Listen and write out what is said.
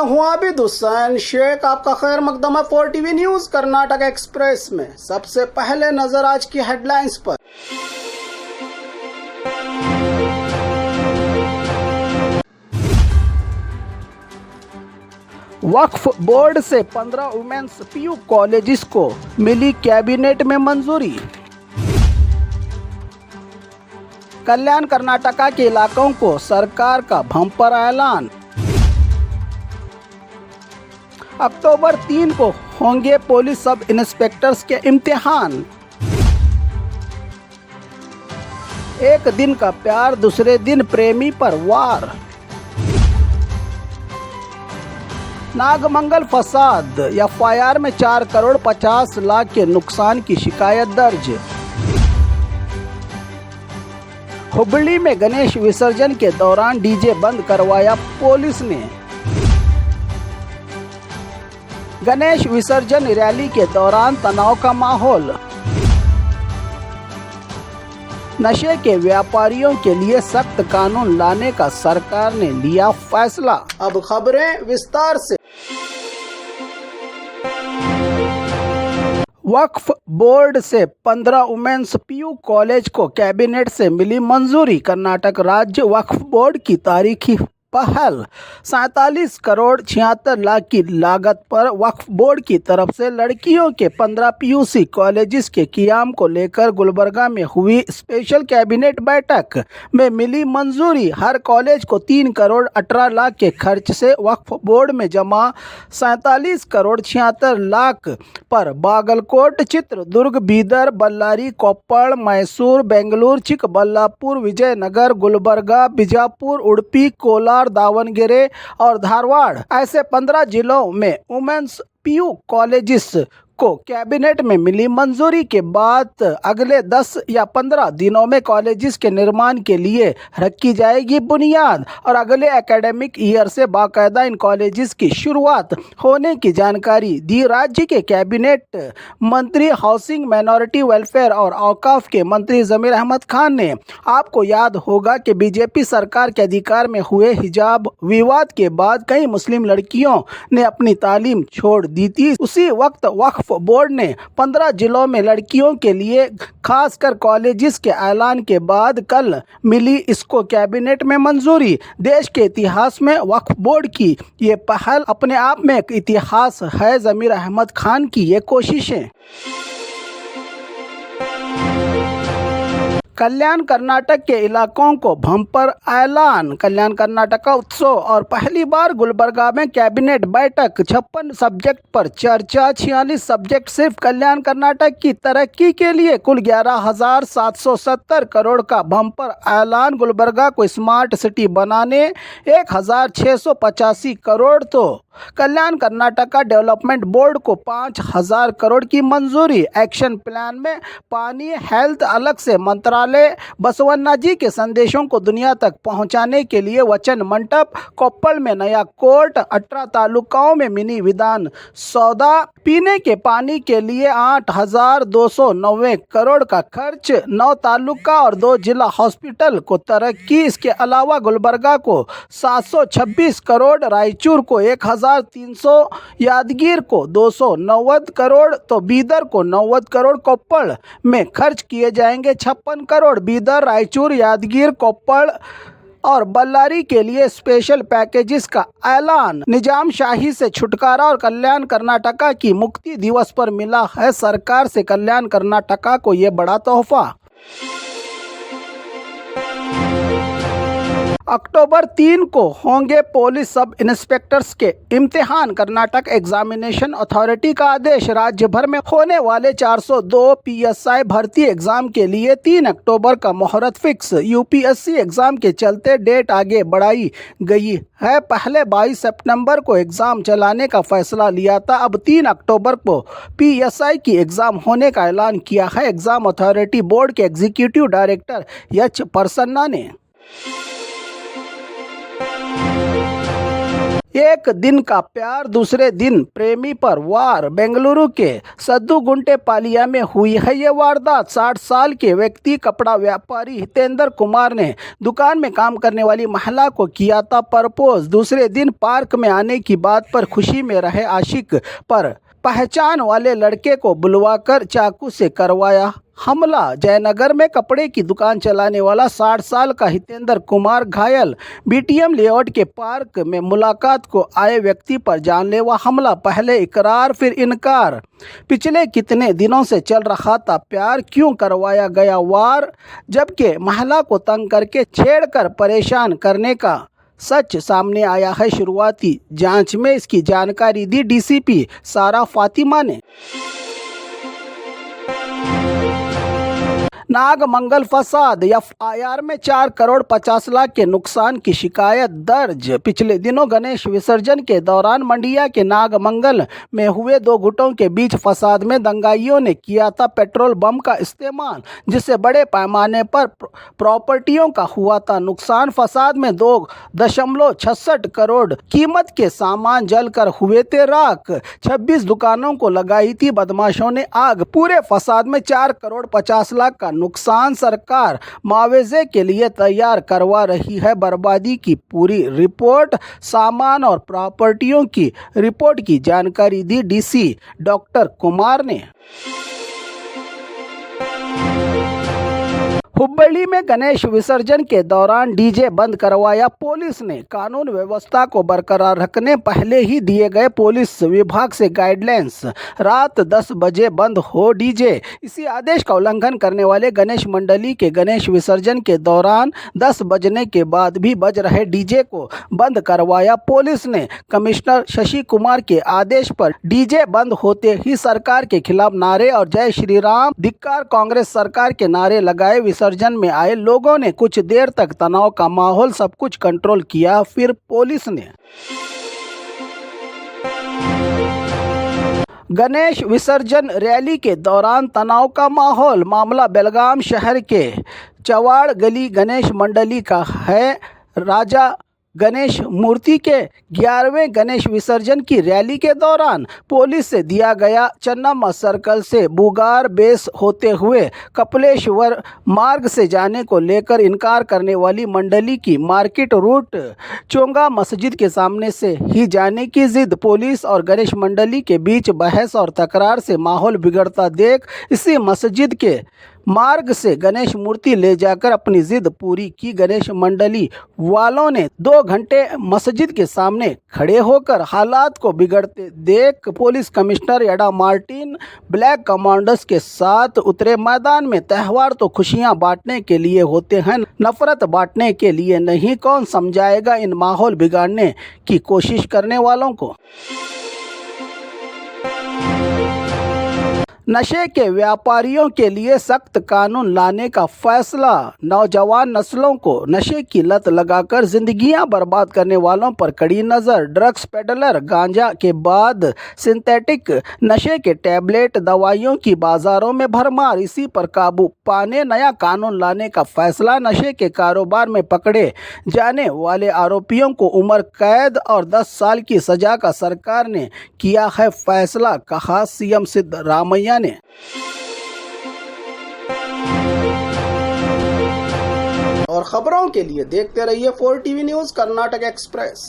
हूं आबिद हुसैन शेख। आपका खैर मकदम है 4TV न्यूज कर्नाटक एक्सप्रेस में। सबसे पहले नजर आज की हेडलाइंस पर। वक्फ बोर्ड से 15 वुमेन्स पीयू कॉलेजेस को मिली कैबिनेट में मंजूरी। कल्याण कर्नाटका के इलाकों को सरकार का बम्पर ऐलान। अक्टूबर 3 को होंगे पुलिस सब इंस्पेक्टर्स के इम्तिहान। एक दिन का प्यार दूसरे दिन प्रेमी पर वार। नागमंगल फसाद एफआईआर में 4 करोड़ 50 लाख के नुकसान की शिकायत दर्ज। हुबली में गणेश विसर्जन के दौरान डीजे बंद करवाया पुलिस ने। गणेश विसर्जन रैली के दौरान तनाव का माहौल। नशे के व्यापारियों के लिए सख्त कानून लाने का सरकार ने लिया फैसला। अब खबरें विस्तार से। वक्फ बोर्ड से 15 वुमेन्स पीयू कॉलेज को कैबिनेट से मिली मंजूरी। कर्नाटक राज्य वक्फ बोर्ड की तारीखी पहल 47 करोड़ 76 लाख की लागत पर वक्फ बोर्ड की तरफ से लड़कियों के 15 पीयूसी कॉलेजेस के क़याम को लेकर गुलबर्गा में हुई स्पेशल कैबिनेट बैठक में मिली मंजूरी। हर कॉलेज को 3 करोड़ 18 लाख के खर्च से वक्फ बोर्ड में जमा 47 करोड़ 76 लाख पर बागलकोट, चित्रदुर्ग, बीदर, बल्लारी, कोप्पल, मैसूर, बेंगलुरु, चिकबल्लापुर, विजयनगर, गुलबर्गा, बीजापुर, उडुपी, कोलार, दावणगेरे और धारवाड़ ऐसे 15 जिलों में वुमेन्स पीयू कॉलेजेस को कैबिनेट में मिली मंजूरी के बाद अगले 10 या 15 दिनों में कॉलेजेस के निर्माण के लिए रखी जाएगी बुनियाद और अगले एकेडमिक ईयर से बाकायदा इन कॉलेजेस की शुरुआत होने की जानकारी दी। राज्य के कैबिनेट मंत्री हाउसिंग, माइनॉरिटी वेलफेयर और औकाफ के मंत्री जमीर अहमद खान ने, आपको याद होगा कि बीजेपी सरकार के अधिकार में हुए हिजाब विवाद के बाद कई मुस्लिम लड़कियों ने अपनी तालीम छोड़ दी थी। उसी वक्त वक्फ बोर्ड ने 15 जिलों में लड़कियों के लिए खासकर कॉलेजेस के ऐलान के बाद कल मिली इसको कैबिनेट में मंजूरी। देश के इतिहास में वक्फ बोर्ड की ये पहल अपने आप में एक इतिहास है। जमीर अहमद खान की ये कोशिशें। कल्याण कर्नाटक के इलाकों को बम्पर ऐलान। कल्याण कर्नाटका उत्सव और पहली बार गुलबर्गा में कैबिनेट बैठक। 56 सब्जेक्ट पर चर्चा। 46 सब्जेक्ट सिर्फ कल्याण कर्नाटक की तरक्की के लिए। कुल 11,770 करोड़ का बम्पर ऐलान। गुलबर्गा को स्मार्ट सिटी बनाने 1,685 करोड़ तो कल्याण कर्नाटका डेवलपमेंट बोर्ड को 5,000 करोड़ की मंजूरी। एक्शन प्लान में पानी, हेल्थ अलग से मंत्रालय। बसवन्ना जी के संदेशों को दुनिया तक पहुंचाने के लिए वचन मंडप। कोप्पल में नया कोर्ट। 18 तालुकाओं में मिनी विधान सौदा। पीने के पानी के लिए 8,290 करोड़ का खर्च। 9 तालुका और 2 जिला हॉस्पिटल को तरक्की। इसके अलावा गुलबर्गा को 726 करोड़, रायचूर को 1,300, यादगीर को 290 करोड़ तो बीदर को 90 करोड़। कोप्पल में खर्च किए जाएंगे 56 करोड़। बीदर, रायचूर, यादगीर, कोप्पल और बल्लारी के लिए स्पेशल पैकेजेस का ऐलान। निजाम शाही से छुटकारा और कल्याण कर्नाटका की मुक्ति दिवस पर मिला है सरकार से कल्याण कर्नाटका को ये बड़ा तोहफा। अक्टूबर 3 को होंगे पुलिस सब इंस्पेक्टर्स के इम्तिहान। कर्नाटक एग्जामिनेशन अथॉरिटी का आदेश। राज्य भर में होने वाले 402 पीएसआई भर्ती एग्जाम के लिए 3 अक्टूबर का मुहूर्त फिक्स। यूपीएससी एग्जाम के चलते डेट आगे बढ़ाई गई है। पहले 22 सितंबर को एग्जाम चलाने का फैसला लिया था। अब 3 अक्टूबर को पीएसआई की एग्जाम होने का ऐलान किया है एग्जाम अथॉरिटी बोर्ड के एग्जीक्यूटिव डायरेक्टर एच प्रसन्ना ने। एक दिन का प्यार दूसरे दिन प्रेमी पर वार। बेंगलुरु के सद्दुगुंटेपालिया में हुई है ये वारदात। 60 साल के व्यक्ति कपड़ा व्यापारी हितेंद्र कुमार ने दुकान में काम करने वाली महिला को किया था प्रपोज। दूसरे दिन पार्क में आने की बात पर खुशी में रहे आशिक पर पहचान वाले लड़के को बुलवाकर चाकू से करवाया हमला। जयनगर में कपड़े की दुकान चलाने वाला 60 साल का हितेंद्र कुमार घायल। बीटीएम लेआउट के पार्क में मुलाकात को आए व्यक्ति पर जानलेवा हमला। पहले इकरार फिर इनकार। पिछले कितने दिनों से चल रहा था प्यार, क्यों करवाया गया वार? जबकि महिला को तंग करके छेड़कर परेशान करने का सच सामने आया है। शुरुआती जांच में इसकी जानकारी दी डीसीपी सारा फातिमा ने। नागमंगल फसाद एफआईआर में 4 करोड़ 50 लाख के नुकसान की शिकायत दर्ज। पिछले दिनों गणेश विसर्जन के दौरान मंडिया के नागमंगल में हुए 2 गुटों के बीच फसाद में दंगाइयों ने किया था पेट्रोल बम का इस्तेमाल, जिससे बड़े पैमाने पर प्रॉपर्टियों का हुआ था नुकसान। फसाद में 2.66 करोड़ कीमत के सामान जलकर हुए थे राख। 26 दुकानों को लगाई थी बदमाशों ने आग। पूरे फसाद में 4 करोड़ 50 लाख का नुकसान। सरकार मुआवजे के लिए तैयार करवा रही है। बर्बादी की पूरी रिपोर्ट, सामान और प्रॉपर्टियों की रिपोर्ट की जानकारी दी डीसी डॉक्टर कुमार ने। हुबली में गणेश विसर्जन के दौरान डीजे बंद करवाया पुलिस ने। कानून व्यवस्था को बरकरार रखने पहले ही दिए गए पुलिस विभाग से गाइडलाइंस। रात 10 बजे बंद हो डीजे। इसी आदेश का उल्लंघन करने वाले गणेश मंडली के गणेश विसर्जन के दौरान 10 बजने के बाद भी बज रहे डीजे को बंद करवाया पुलिस ने। कमिश्नर शशि कुमार के आदेश पर डीजे बंद होते ही सरकार के खिलाफ नारे और जय श्री राम, धिक्कार कांग्रेस सरकार के नारे लगाए। विसर्जन में आए लोगों ने कुछ देर तक तनाव का माहौल सब कुछ कंट्रोल किया, फिर पुलिस ने गणेश विसर्जन रैली के दौरान तनाव का माहौल। मामला बेलगाम शहर के चवाड़ गली गणेश मंडली का है। राजा गणेश मूर्ति के 11वें गणेश विसर्जन की रैली के दौरान पुलिस से दिया गया चन्नम्मा सर्कल से बुगार बेस होते हुए कपिलेश्वर मार्ग से जाने को लेकर इनकार करने वाली मंडली की मार्केट रूट चोंगा मस्जिद के सामने से ही जाने की जिद। पुलिस और गणेश मंडली के बीच बहस और तकरार से माहौल बिगड़ता देख इसी मस्जिद के मार्ग से गणेश मूर्ति ले जाकर अपनी जिद पूरी की। गणेश मंडली वालों ने 2 घंटे मस्जिद के सामने खड़े होकर हालात को बिगड़ते देख पुलिस कमिश्नर एडा मार्टिन ब्लैक कमांडर्स के साथ उतरे मैदान में। त्यौहार तो खुशियां बांटने के लिए होते हैं, नफरत बांटने के लिए नहीं। कौन समझाएगा इन माहौल बिगाड़ने की कोशिश करने वालों को। नशे के व्यापारियों के लिए सख्त कानून लाने का फैसला। नौजवान नस्लों को नशे की लत लगाकर जिंदगियां बर्बाद करने वालों पर कड़ी नज़र। ड्रग्स पेडलर, गांजा के बाद सिंथेटिक नशे के टैबलेट, दवाइयों की बाजारों में भरमार। इसी पर काबू पाने नया कानून लाने का फैसला। नशे के कारोबार में पकड़े जाने वाले आरोपियों को उम्र कैद और 10 साल की सजा का सरकार ने किया है फैसला, कहा सीएम सिद्धरामैया ने। और खबरों के लिए देखते रहिए 4 टीवी न्यूज़ कर्नाटक एक्सप्रेस।